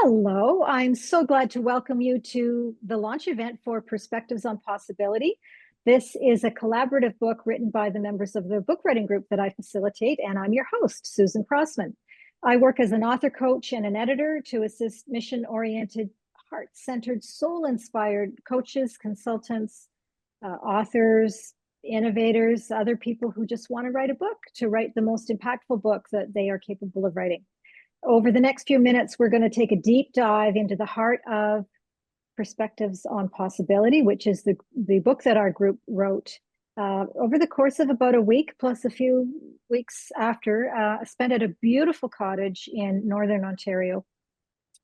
Hello, I'm so glad to welcome you to the launch event for Perspectives on Possibility. This is a collaborative book written by the members of the book writing group that I facilitate, and I'm your host, Susan Crossman. I work as an author coach and an editor to assist mission-oriented, heart-centered, soul-inspired coaches, consultants, authors, innovators, other people who just want to write a book, to write the most impactful book that they are capable of writing. Over the next few minutes, we're going to take a deep dive into the heart of Perspectives on Possibility, which is the book that our group wrote over the course of about a week, plus a few weeks after. Spent at a beautiful cottage in Northern Ontario,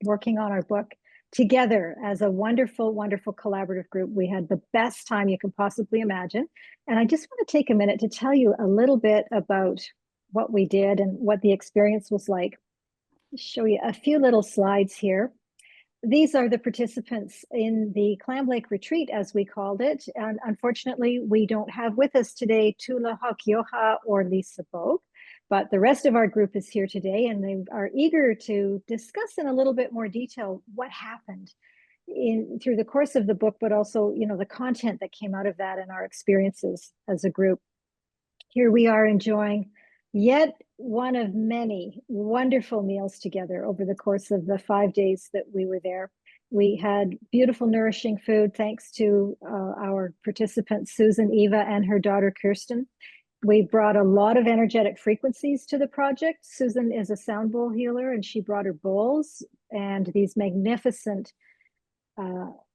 working on our book together as a wonderful, wonderful collaborative group. We had the best time you can possibly imagine. And I just want to take a minute to tell you a little bit about what we did and what the experience was like. Show you a few little slides here. These are the participants in the Clam Lake Retreat, as we called it. And unfortunately, we don't have with us today Tula Hakioha or Lisa Bogue, but the rest of our group is here today, and they are eager to discuss in a little bit more detail what happened through the course of the book, but also, the content that came out of that and our experiences as a group. Here we are enjoying yet one of many wonderful meals together over the course of the 5 days that we were there. We had beautiful, nourishing food thanks to our participants, Susan, Eva, and her daughter, Kirsten. We brought a lot of energetic frequencies to the project. Susan is a sound bowl healer, and she brought her bowls, and these magnificent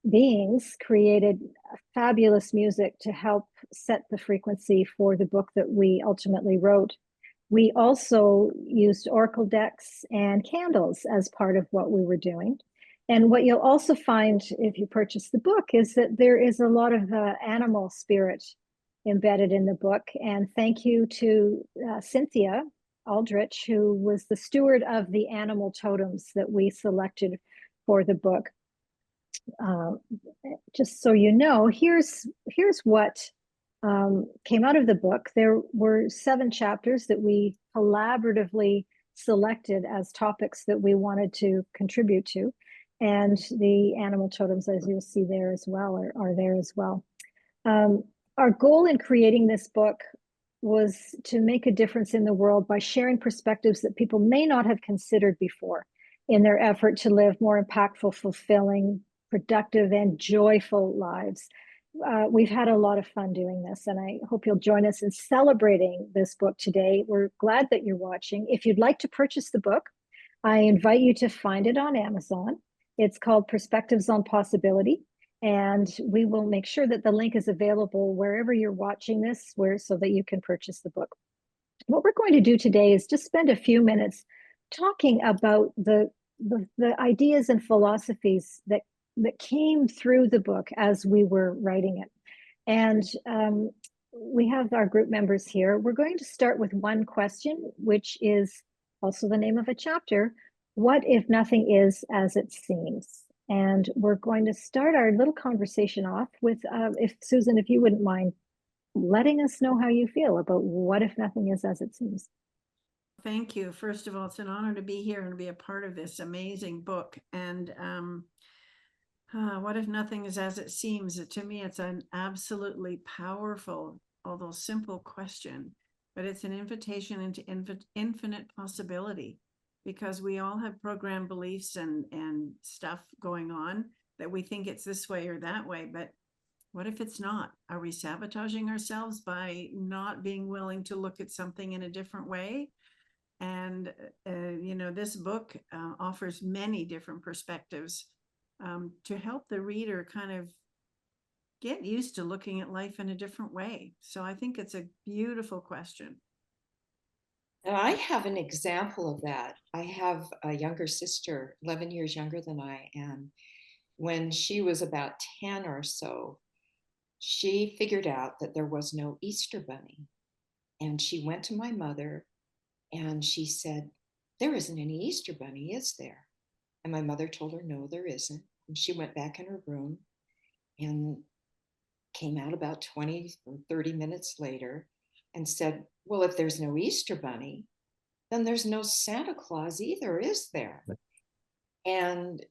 beings created fabulous music to help set the frequency for the book that we ultimately wrote. We also used oracle decks and candles as part of what we were doing. And what you'll also find if you purchase the book is that there is a lot of animal spirit embedded in the book. And thank you to Cynthia Aldrich, who was the steward of the animal totems that we selected for the book. Just so you know, here's what came out of the book. There were 7 chapters that we collaboratively selected as topics that we wanted to contribute to. And the animal totems, as you'll see there as well, are there as well. Our goal in creating this book was to make a difference in the world by sharing perspectives that people may not have considered before in their effort to live more impactful, fulfilling, productive, and joyful lives. We've had a lot of fun doing this, and I hope you'll join us in celebrating this book today. We're glad that you're watching. If you'd like to purchase the book, I invite you to find it on Amazon. It's called Perspectives on Possibility, and we will make sure that the link is available wherever you're watching this, so that you can purchase the book. What we're going to do today is just spend a few minutes talking about the ideas and philosophies that came through the book as we were writing it. And we have our group members here. We're going to start with one question, which is also the name of a chapter. What if nothing is as it seems? And we're going to start our little conversation off with, if Susan, if you wouldn't mind letting us know how you feel about what if nothing is as it seems. Thank you. First of all, it's an honor to be here and to be a part of this amazing book. And what if nothing is as it seems? To me, it's an absolutely powerful, although simple question, but it's an invitation into infinite possibility, because we all have programmed beliefs and stuff going on that we think it's this way or that way. But what if it's not? Are we sabotaging ourselves by not being willing to look at something in a different way? And, this book offers many different perspectives to help the reader kind of get used to looking at life in a different way. So I think it's a beautiful question. And I have an example of that. I have a younger sister, 11 years younger than I am. When she was about 10 or so, she figured out that there was no Easter bunny. And she went to my mother and she said, "There isn't any Easter bunny, is there?" And my mother told her, "No, there isn't." And she went back in her room and came out about 20 or 30 minutes later and said, "Well, if there's no Easter bunny, then there's no Santa Claus either, is there?" And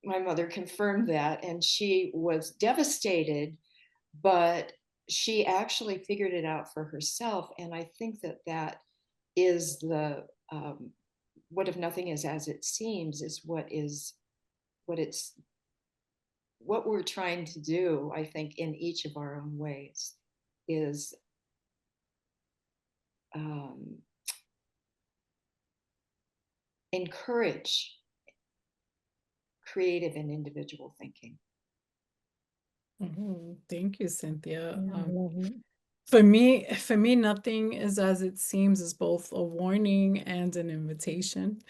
my mother confirmed that, and she was devastated, but she actually figured it out for herself. And I think that that is the what if nothing is as it seems is what it's what we're trying to do, I think, in each of our own ways, is um, encourage creative and individual thinking. Oh, thank you, Cynthia. Yeah, I love it. For me, nothing is as it seems is both a warning and an invitation.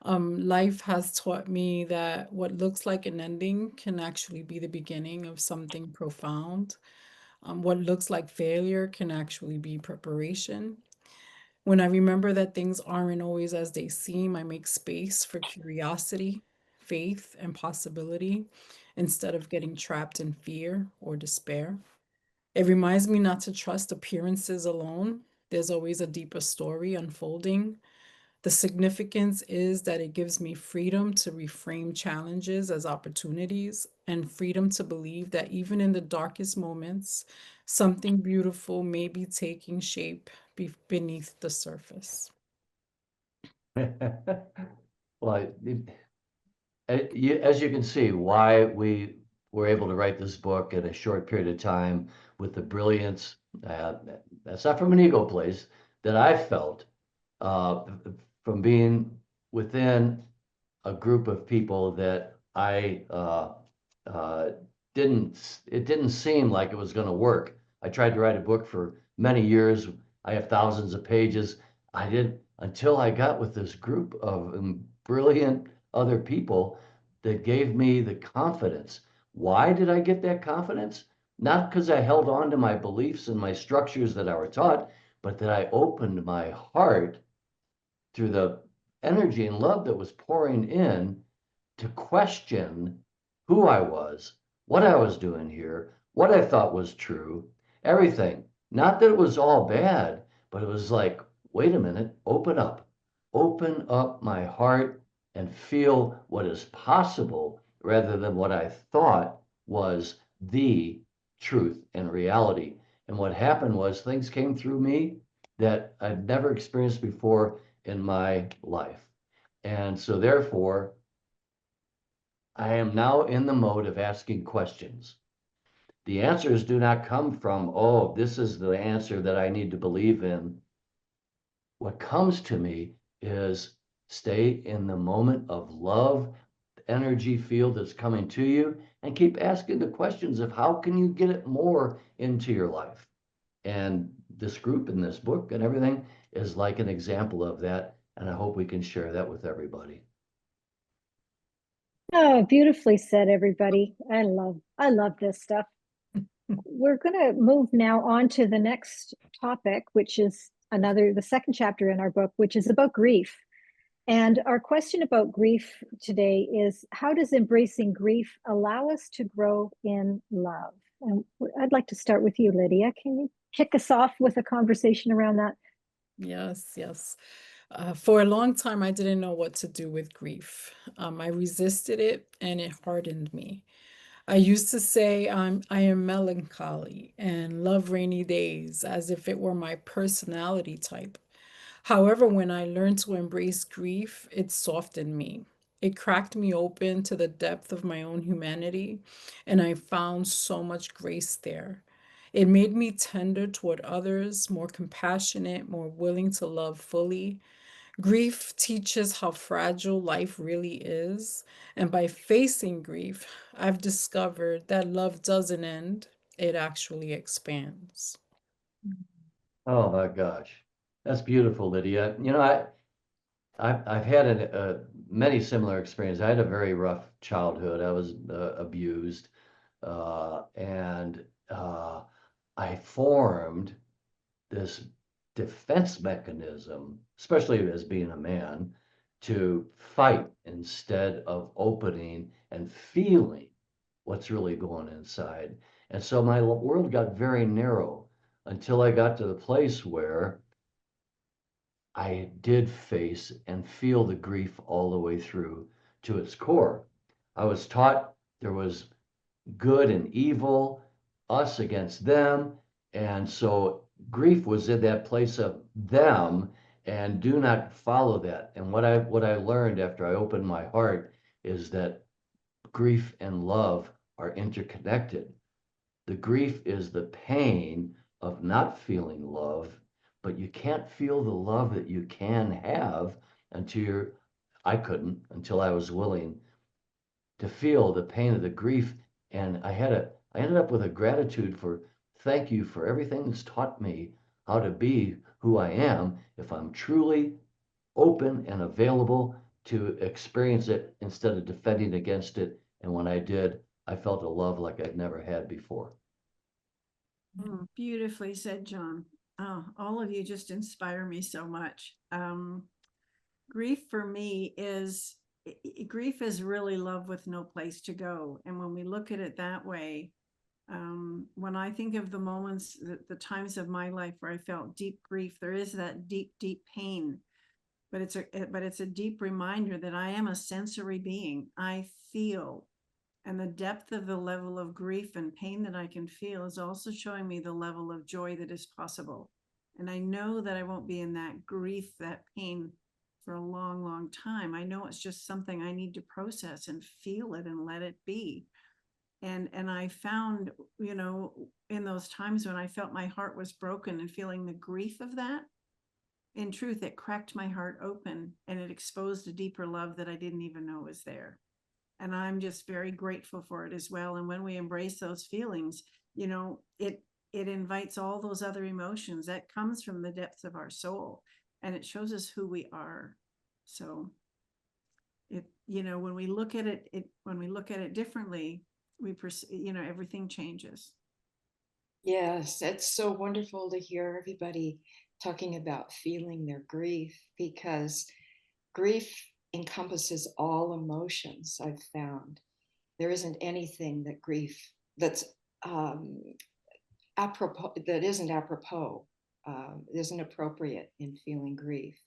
Life has taught me that what looks like an ending can actually be the beginning of something profound. What looks like failure can actually be preparation. When I remember that things aren't always as they seem, I make space for curiosity, faith, and possibility instead of getting trapped in fear or despair. It reminds me not to trust appearances alone. There's always a deeper story unfolding. The significance is that it gives me freedom to reframe challenges as opportunities and freedom to believe that even in the darkest moments, something beautiful may be taking shape beneath the surface. Well, as you can see, why we were able to write this book in a short period of time with the brilliance, that's not from an ego place, that I felt uh, from being within a group of people that uh, it didn't seem like it was going to work. I tried to write a book for many years. I have thousands of pages. I did until I got with this group of brilliant other people that gave me the confidence. Why did I get that confidence? Not because I held on to my beliefs and my structures that I were taught, but that I opened my heart through the energy and love that was pouring in to question who I was, what I was doing here, what I thought was true, everything. Not that it was all bad, but it was like, wait a minute, open up my heart and feel what is possible rather than what I thought was the truth and reality. And what happened was things came through me that I'd never experienced before in my life. And so, therefore, I am now in the mode of asking questions. The answers do not come from, oh, this is the answer that I need to believe in. What comes to me is stay in the moment of love, the energy field that's coming to you, and keep asking the questions of how can you get it more into your life. And this group and this book and everything is like an example of that. And I hope we can share that with everybody. Oh, beautifully said, everybody. I love this stuff. We're going to move now on to the next topic, which is the second chapter in our book, which is about grief. And our question about grief today is, how does embracing grief allow us to grow in love? And I'd like to start with you, Lydia. Can you kick us off with a conversation around that? Yes, yes. For a long time, I didn't know what to do with grief. I resisted it and it hardened me. I used to say I am melancholy and love rainy days as if it were my personality type. However, when I learned to embrace grief, it softened me. It cracked me open to the depth of my own humanity, and I found so much grace there. It made me tender toward others, more compassionate, more willing to love fully. Grief teaches how fragile life really is, and by facing grief, I've discovered that love doesn't end, it actually expands. Oh my gosh, that's beautiful, Lydia. I've had many similar experiences. I had a very rough childhood. I was abused, and I formed this defense mechanism, especially as being a man, to fight instead of opening and feeling what's really going inside. And so my world got very narrow until I got to the place where I did face and feel the grief all the way through to its core. I was taught there was good and evil, us against them. And so grief was in that place of them, and do not follow that. And what I learned after I opened my heart is that grief and love are interconnected. The grief is the pain of not feeling love, but you can't feel the love that you can have until I couldn't, until I was willing to feel the pain of the grief. And I ended up with a gratitude for, thank you for everything that's taught me how to be who I am if I'm truly open and available to experience it instead of defending against it. And when I did, I felt a love like I'd never had before. Beautifully said, John. Oh, all of you just inspire me so much. Grief for me is grief is really love with no place to go. And when we look at it that way, when I think of the moments, the times of my life where I felt deep grief, there is that deep, deep pain. But it's a deep reminder that I am a sensory being. I feel, and the depth of the level of grief and pain that I can feel is also showing me the level of joy that is possible. And I know that I won't be in that grief, that pain for a long, long time. I know it's just something I need to process and feel it and let it be. And I found, in those times when I felt my heart was broken and feeling the grief of that, in truth, it cracked my heart open and it exposed a deeper love that I didn't even know was there. And I'm just very grateful for it as well. And when we embrace those feelings, it invites all those other emotions that comes from the depths of our soul, and it shows us who we are. So when we look at it differently, everything changes. Yes, it's so wonderful to hear everybody talking about feeling their grief, because grief encompasses all emotions. I've found there isn't anything that's apropos, that isn't apropos, isn't appropriate in feeling grief.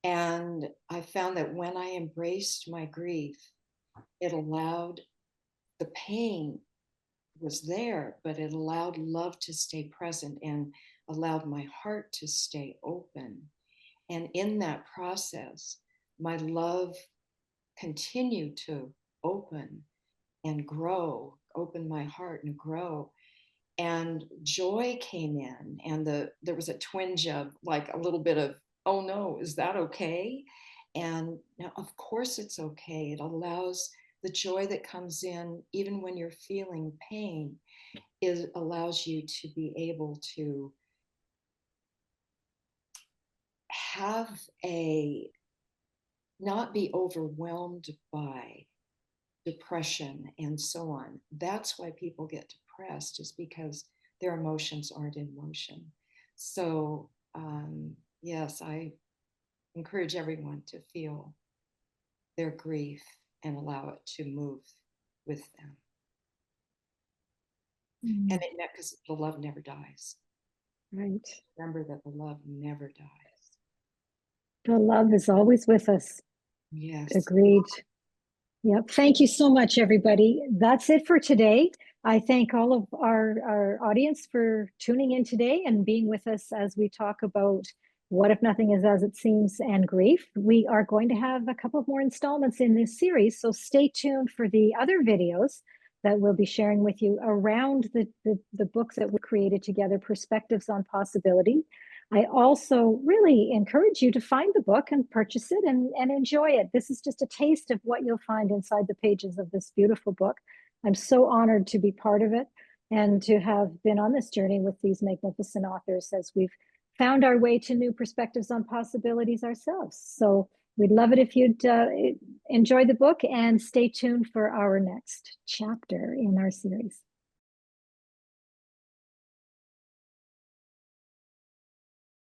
And I found that when I embraced my grief, it allowed, the pain was there, but it allowed love to stay present and allowed my heart to stay open. And in that process, my love continued to open and grow, open my heart and grow. And joy came in, and there was a twinge of like a little bit of, oh no, is that okay? And now, of course, it's okay. It allows the joy that comes in, even when you're feeling pain, allows you to be able to not be overwhelmed by depression and so on. That's why people get depressed, is because their emotions aren't in motion. So yes, I encourage everyone to feel their grief and allow it to move with them. And because the love never dies. Right. Remember that the love never dies. The love is always with us. Yes. Agreed. Yep. Thank you so much, everybody. That's it for today. I thank all of our audience for tuning in today and being with us as we talk about What If Nothing Is As It Seems and grief. We are going to have a couple of more installments in this series, so stay tuned for the other videos that we'll be sharing with you around the books that we created together, Perspectives on Possibility. I also really encourage you to find the book and purchase it and enjoy it. This is just a taste of what you'll find inside the pages of this beautiful book. I'm so honored to be part of it and to have been on this journey with these magnificent authors as we've found our way to new perspectives on possibilities ourselves. So we'd love it if you'd enjoy the book and stay tuned for our next chapter in our series.